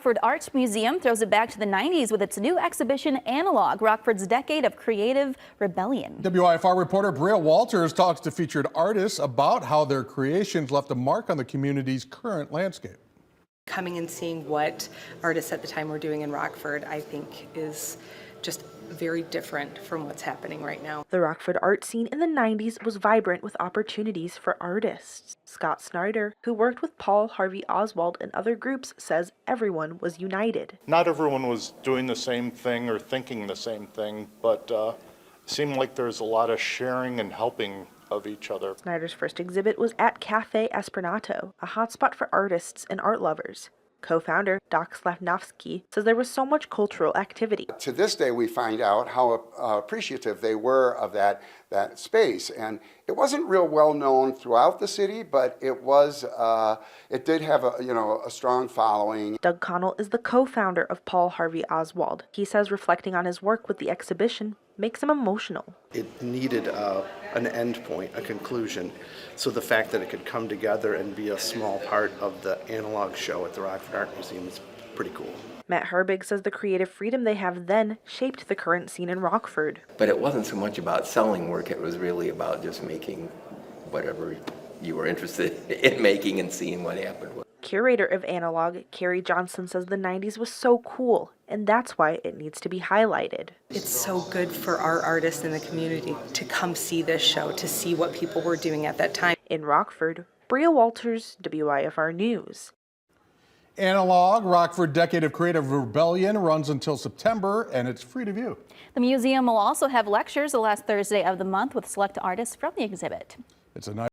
Rockford Art Museum throws it back to the 90s with its new exhibition, Analog, Rockford's Decade of Creative Rebellion. WIFR reporter Bria Walters talks to featured artists about how their creations left a mark on the community's current landscape. Coming and seeing what artists at the time were doing in Rockford, I think, is just very different from what's happening right now. The Rockford art scene in the 90s was vibrant with opportunities for artists. Scott Snyder, who worked with Paul Harvey Oswald and other groups, says everyone was united. Not everyone was doing the same thing or thinking the same thing, but it seemed like there's a lot of sharing and helping of each other. Snyder's first exhibit was at Cafe Esperanto, a hotspot for artists and art lovers. Co-founder Doc Slavnovsky says there was so much cultural activity. To this day, we find out how appreciative they were of that space, and it wasn't real well known throughout the city, but it did have a strong following. Doug Connell is the co-founder of Paul Harvey Oswald. He says reflecting on his work with the exhibition makes him emotional. It needed an end point, a conclusion. So the fact that it could come together and be a small part of the analog show at the Rockford Art Museum is pretty cool. Matt Herbig says the creative freedom they have then shaped the current scene in Rockford. But it wasn't so much about selling work, it was really about just making whatever you were interested in making and seeing what happened. Curator of Analog, Carrie Johnson, says the 90s was so cool, and that's why it needs to be highlighted. It's so good for our artists in the community to come see this show, to see what people were doing at that time. In Rockford, Bria Walters, WIFR News. Analog, Rockford Decade of Creative Rebellion runs until September, and it's free to view. The museum will also have lectures the last Thursday of the month with select artists from the exhibit. It's a nice